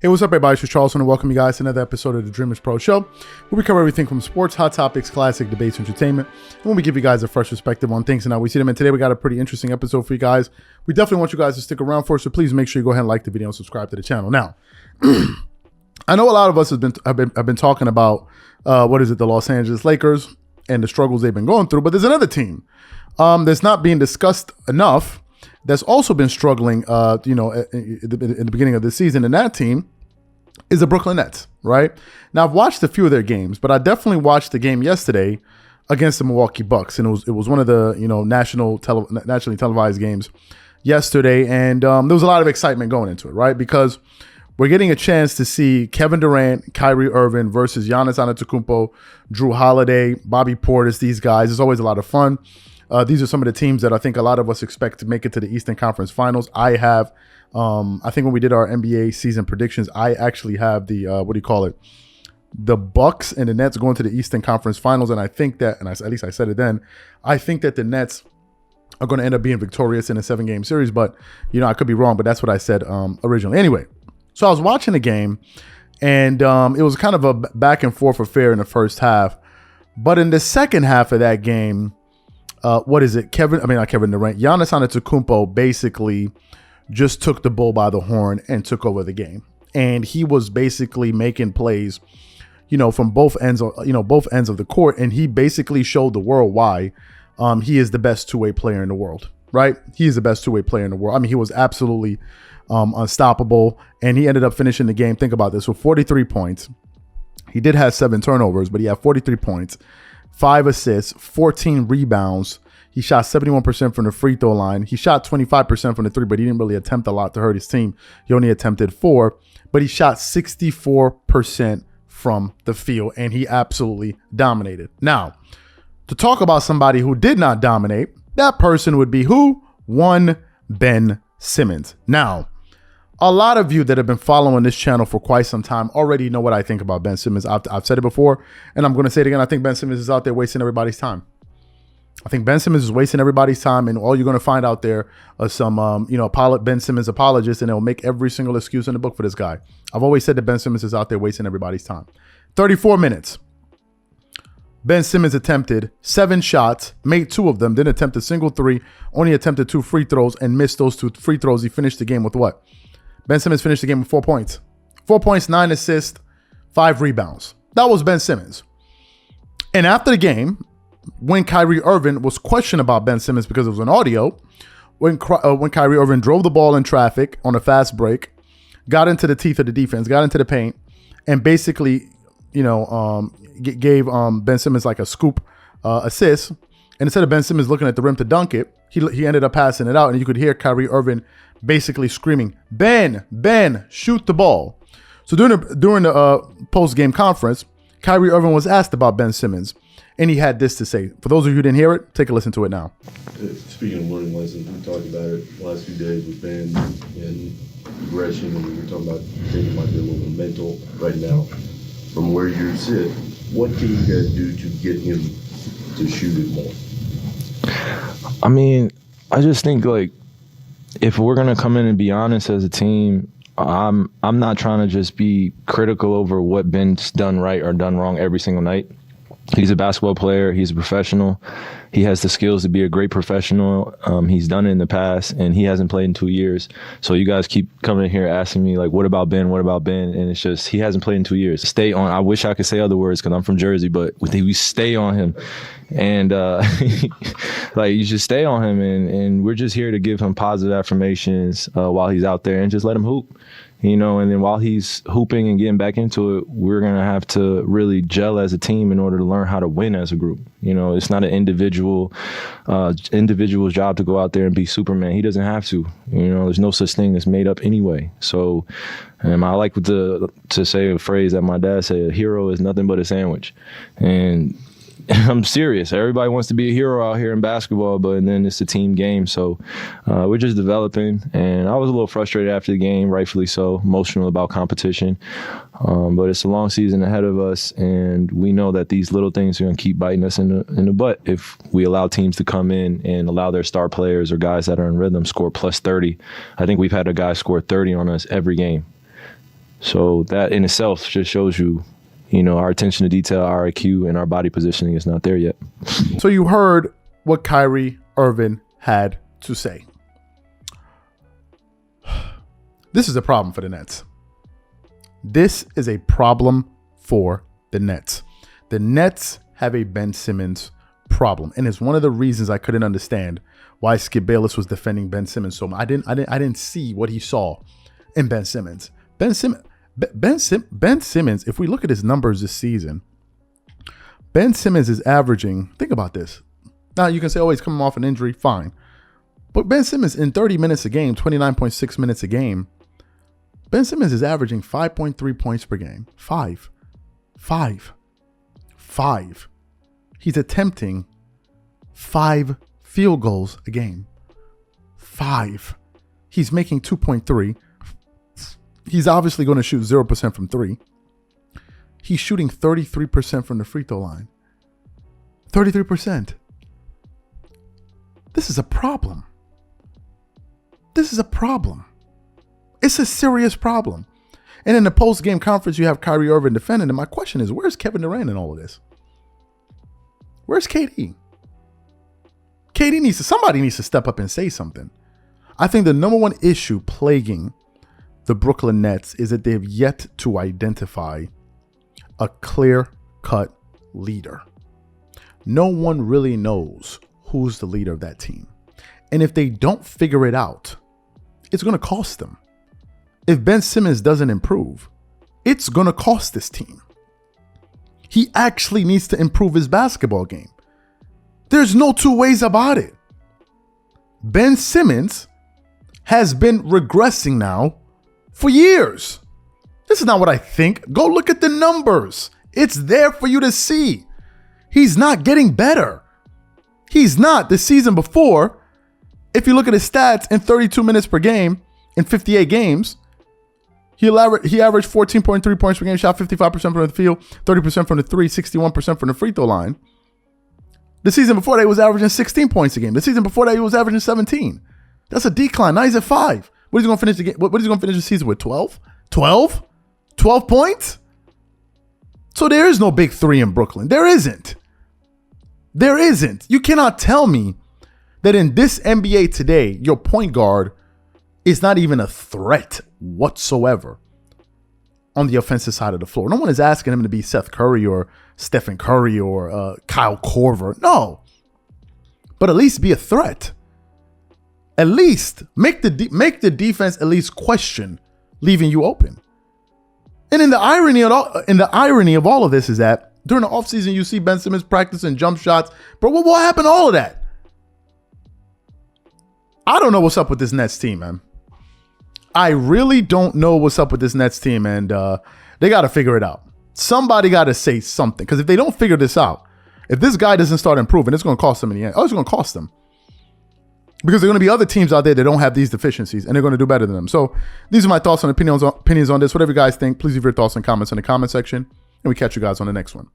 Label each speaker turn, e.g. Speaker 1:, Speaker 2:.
Speaker 1: Hey, what's up, everybody? It's Charles, and welcome you guys to another episode of the Dreamerspro Show, where we cover everything from sports, hot topics, classic debates, entertainment, and when we give you guys a fresh perspective on things and how we see them. And today we got a pretty interesting episode for you guys. We definitely want you guys to stick around for it, so please make sure you go ahead and like the video and subscribe to the channel. Now, I know a lot of us have been talking about the Los Angeles Lakers and the struggles they've been going through, but there's another team that's not being discussed enough that's also been struggling, in the beginning of the season, and that team is the Brooklyn Nets, right? Now, I've watched a few of their games, but I definitely watched the game yesterday against the Milwaukee Bucks, and it was one of the nationally televised games yesterday, and there was a lot of excitement going into it, right? Because we're getting a chance to see Kevin Durant, Kyrie Irving versus Giannis Antetokounmpo, Drew Holiday, Bobby Portis. These guys, it's always a lot of fun. These are some of the teams that I think a lot of us expect to make it to the Eastern Conference Finals. I think when we did our NBA season predictions, I actually have the Bucks and the Nets going to the Eastern Conference Finals, and I think that, at least I said it then, I think that the Nets are going to end up being victorious in a 7-game series, but I could be wrong, but that's what I said originally. Anyway, so I was watching the game, and it was kind of a back and forth affair in the first half, but in the second half of that game, Giannis Antetokounmpo basically just took the bull by the horn and took over the game. And he was basically making plays, from both ends of the court. And he basically showed the world why he is the best two-way player in the world, right? He is the best two-way player in the world. I mean, he was absolutely unstoppable. And he ended up finishing the game, think about this, with 43 points. He did have 7 turnovers, but he had 43 points. 5 assists, 14 rebounds. He shot 71% from the free throw line. He shot 25% from the three, but he didn't really attempt a lot to hurt his team. He only attempted 4, but he shot 64% from the field, and he absolutely dominated. Now, to talk about somebody who did not dominate, that person would be who? One Ben Simmons. Now, a lot of you that have been following this channel for quite some time already know what I think about Ben Simmons. I've said it before, and I'm going to say it again. I think Ben Simmons is out there wasting everybody's time. I think Ben Simmons is wasting everybody's time, and all you're going to find out there are some, Ben Simmons apologists, and they'll make every single excuse in the book for this guy. I've always said that Ben Simmons is out there wasting everybody's time. 34 minutes. Ben Simmons attempted 7 shots, made 2 of them, didn't attempt a single 3, only attempted 2 free throws, and missed those 2 free throws. He finished the game with what? Ben Simmons finished the game with 4 points. 4 points, 9 assists, 5 rebounds. That was Ben Simmons. And after the game, when Kyrie Irving was questioned about Ben Simmons because it was an audio, when Kyrie Irving drove the ball in traffic on a fast break, got into the teeth of the defense, got into the paint, and basically, gave Ben Simmons like a scoop assist. And instead of Ben Simmons looking at the rim to dunk it, he ended up passing it out, and you could hear Kyrie Irving basically screaming, Ben, shoot the ball. So during the post-game conference, Kyrie Irving was asked about Ben Simmons, and he had this to say. For those of you who didn't hear it, take a listen to it now.
Speaker 2: Speaking of learning lessons, we talked about it the last few days with Ben and progression, and we were talking about things that might be a little mental right now. From where you sit, what can you guys do to get him to shoot it more?
Speaker 3: I mean, I just think, if we're going to come in and be honest as a team, I'm not trying to just be critical over what Ben's done right or done wrong every single night. He's a basketball player. He's a professional. He has the skills to be a great professional. He's done it in the past, and he hasn't played in 2 years. So you guys keep coming in here asking me, what about Ben? What about Ben? And it's just, he hasn't played in 2 years. Stay on. I wish I could say other words because I'm from Jersey, but we stay on him. And you should stay on him. And we're just here to give him positive affirmations while he's out there and just let him hoop. And then while he's hooping and getting back into it, we're going to have to really gel as a team in order to learn how to win as a group. It's not an individual's job to go out there and be Superman. He doesn't have to. There's no such thing that's made up anyway. So I like to say a phrase that my dad said, a hero is nothing but a sandwich. And I'm serious. Everybody wants to be a hero out here in basketball, but then it's a team game. So we're just developing. And I was a little frustrated after the game, rightfully so, emotional about competition. But it's a long season ahead of us, and we know that these little things are going to keep biting us in the butt if we allow teams to come in and allow their star players or guys that are in rhythm score plus 30. I think we've had a guy score 30 on us every game. So that in itself just shows you, our attention to detail, our IQ, and our body positioning is not there yet.
Speaker 1: So you heard what Kyrie Irving had to say. This is a problem for the Nets. This is a problem for the Nets. The Nets have a Ben Simmons problem, and it's one of the reasons I couldn't understand why Skip Bayless was defending Ben Simmons so much. I didn't see what he saw in Ben Simmons. Ben Simmons, if we look at his numbers this season, Ben Simmons is averaging, think about this. Now you can say, oh, he's coming off an injury, fine. But Ben Simmons in 30 minutes a game, 29.6 minutes a game, Ben Simmons is averaging 5.3 points per game. Five. He's attempting 5 field goals a game. 5. He's making 2.3. He's obviously going to shoot 0% from 3. He's shooting 33% from the free throw line. 33%. This is a problem. This is a problem. It's a serious problem. And in the post-game conference, you have Kyrie Irving defending. And my question is, where's Kevin Durant in all of this? Where's KD? Somebody needs to step up and say something. I think the number one issue plaguing the Brooklyn Nets is that they've yet to identify a clear-cut leader. No one really knows who's the leader of that team. And if they don't figure it out, it's going to cost them. If Ben Simmons doesn't improve, it's going to cost this team. He actually needs to improve his basketball game. There's no two ways about it. Ben Simmons has been regressing now for years. This is not what I think. Go look at the numbers. It's there for you to see. He's not getting better. He's not. The season before, if you look at his stats in 32 minutes per game in 58 games, he averaged 14.3 points per game, shot 55% from the field, 30% from the three, 61% from the free throw line. The season before that, he was averaging 16 points a game. The season before that, he was averaging 17. That's a decline. Now he's at 5. What is he going to finish the game? What is he going to finish the season with? 12? 12? 12 points? So there is no big three in Brooklyn. There isn't. There isn't. You cannot tell me that in this NBA today, your point guard is not even a threat whatsoever on the offensive side of the floor. No one is asking him to be Seth Curry or Stephen Curry or Kyle Korver. No. But at least be a threat. At least make the defense at least question leaving you open. And in the irony of all of this is that during the offseason, you see Ben Simmons practicing jump shots. But what happened to all of that? I don't know what's up with this Nets team, man. I really don't know what's up with this Nets team, and they got to figure it out. Somebody got to say something, because if they don't figure this out, if this guy doesn't start improving, it's going to cost them in the end. Oh, it's going to cost them. Because there are going to be other teams out there that don't have these deficiencies, and they're going to do better than them. So these are my thoughts and opinions on this. Whatever you guys think, please leave your thoughts and comments in the comment section, and we catch you guys on the next one.